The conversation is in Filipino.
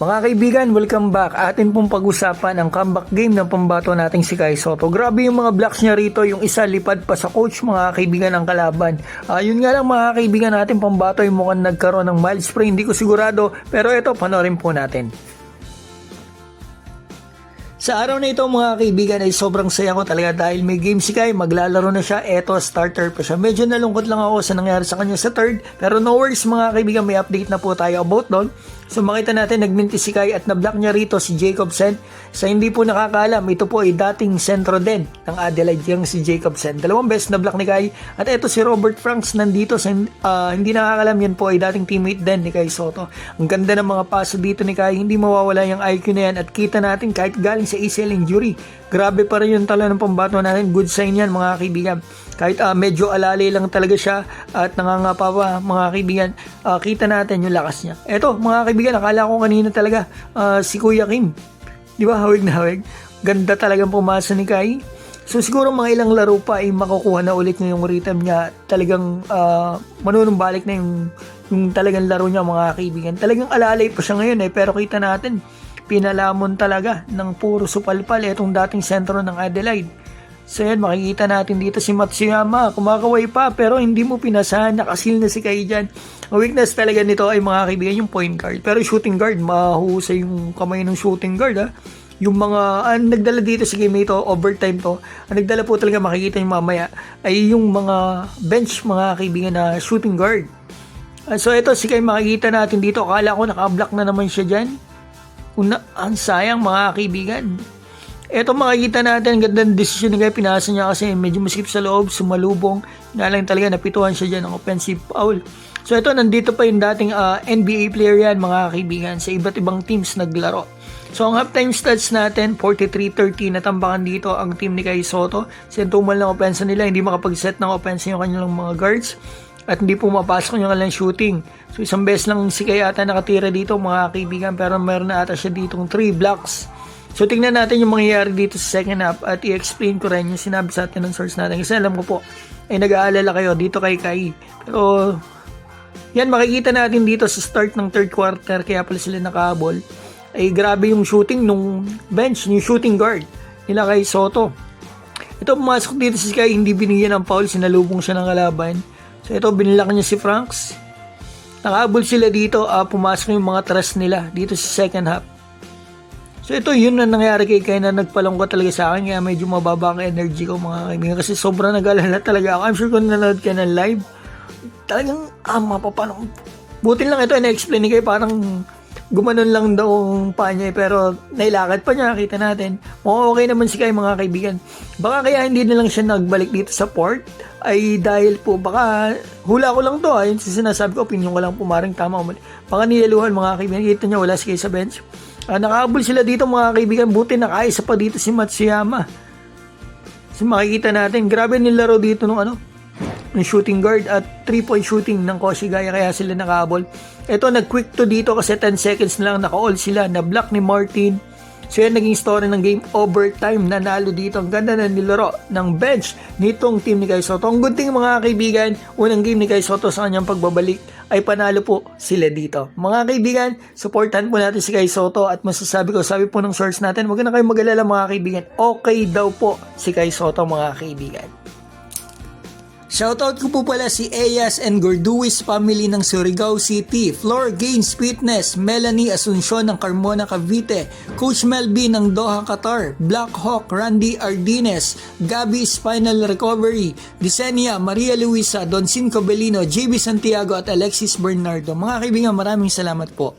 Mga kaibigan, welcome back. Atin pong pag-usapan ang comeback game ng pambato nating si Kai Sotto. Grabe yung mga blocks niya rito, yung isa lipad pa sa coach mga kaibigan ng kalaban. Yun nga lang mga kaibigan natin, pambato yung mukhang nagkaroon ng mild spray, hindi ko sigurado, pero ito panoorin po natin. Sa araw na ito mga kaibigan ay sobrang saya ko talaga dahil may game si Kai, maglalaro na siya, eto starter pa siya. Medyo nalungkot lang ako sa nangyari sa kanya sa third, pero no worries mga kaibigan, may update na po tayo about doon. So makita natin nagminti si Kai at na-block niya rito si Jacobsen. Sa hindi po nakakaalam, ito po ay dating sentro din ng Adelaide, yung si Jacobsen. Dalawang beses na-block ni Kai at ito si Robert Franks nandito sa hindi nakakaalam, yan po ay dating teammate din ni Kai Sotto. Ang ganda ng mga paso dito ni Kai, hindi mawawala yung IQ na yan at kita natin kahit galing sa ACL injury, grabe pa rin yung talo ng pambato natin. Good sign yan mga kaibigan. Kahit medyo alalay lang talaga siya at nangangapa pa mga kaibigan, kita natin yung lakas niya. Eto mga kaibigan, akala ko kanina talaga si Kuya Kim, di ba, hawig na hawig. Ganda talagang pumasa ni Kai. So siguro mga ilang laro pa ay makukuha na ulit niya yung rhythm niya. Talagang manunumbalik na yung talagang laro niya mga kaibigan. Talagang alalay pa siya ngayon pero kita natin pinalamon talaga ng puro supalpal itong dating sentro ng Adelaide. So yan, makikita natin dito si Matsuyama, kumakaway pa pero hindi mo pinasahan, nakasil na si Kai dyan. Ang weakness talaga nito ay mga kaibigan yung point guard, pero shooting guard, mahusay yung kamay ng shooting guard Yung mga nagdala dito sa game ito, overtime to, ang nagdala po talaga, makikita nyo mamaya, ay yung mga bench mga kaibigan na shooting guard. So ito si Kai, makikita natin dito, akala ko nakablock na naman siya dyan. Ang sayang mga kaibigan. Ito makikita natin, ang gandang desisyon na pinasa niya kasi medyo masikip sa loob, sumalubong. Nga lang talaga napituhan siya dyan ng offensive foul. So ito, nandito pa yung dating NBA player yan mga kaibigan, sa iba't ibang teams naglaro. So ang halftime stats natin, 43-30, natambakan dito ang team ni Kai Sotto. Sentumal ng offense nila, hindi makapag-set ng offense yung kanilang mga guards. At hindi pumapasok yung kanilang shooting. So isang beses lang si Kai ata nakatira dito mga kaibigan, pero meron na ata siya ditong 3 blocks. So tingnan natin yung mangyayari dito sa second half at i-explain ko rin yung sinabi sa atin ng source natin. Kasi alam ko po, ay nag-aalala kayo dito kay Kai. Pero yan, makikita natin dito sa start ng third quarter, kaya pala sila nakahabol. Ay grabe yung shooting nung bench, yung shooting guard nila Kai Sotto. Ito, pumasok dito si Kai, hindi binigyan ng foul, sinalubong siya ng kalaban. So ito, binilak niya si Franks. Nakahabol sila dito, pumasok yung mga trust nila dito sa second half. So ito, yun na nangyari kay Kai na nagpalungkot talaga sa akin, kaya medyo mababa ang energy ko mga kaibigan kasi sobrang nag-alala talaga ako. I'm sure kung nanonood ka ng live, talagang mapapalong. Buti lang ito, na-explain ni Kai, parang gumanon lang daw ang paa niya pero nailakad pa niya, kita natin. Okay naman si Kai mga kaibigan. Baka kaya hindi na lang siya nagbalik dito sa port ay dahil po baka hula ko lang to yung sinasabi ko, opinion ko lang po, maring tama o mali. Baka nilaluhan mga kaibigan, kita niya wala si Kai sa bench. Nakahabol sila dito mga kaibigan, buti nakaisa pa dito si Matsuyama. So makikita natin, grabe nilaro dito nung ng shooting guard at 3-point shooting ng Koshigaya, kaya sila nakahabol. Ito, nag-quick to dito kasi 10 seconds na lang, naka-all sila, na-block ni Martin. So yan, naging story ng game, overtime, nanalo dito. Ang ganda na nilaro ng bench nitong team ni Kai Sotto. Ang good thing mga kaibigan, unang game ni Kai Sotto sa kanyang pagbabalik ay panalo po sila dito. Mga kaibigan, supportan po natin si Kai Sotto at masasabi ko, sabi po ng source natin, wag na kayong mag-alala mga kaibigan, okay daw po si Kai Sotto mga kaibigan. Shoutout ko po pala si Eyas and Gorduis family ng Surigao City, Flor Gaines Fitness, Melanie Asuncion ng Carmona Cavite, Coach Melby ng Doha Qatar, Black Hawk Randy Ardines, Gabi Spinal Recovery, Disenia, Maria Luisa, Don Cinco Bellino, JB Santiago at Alexis Bernardo. Mga kaibigan, maraming salamat po.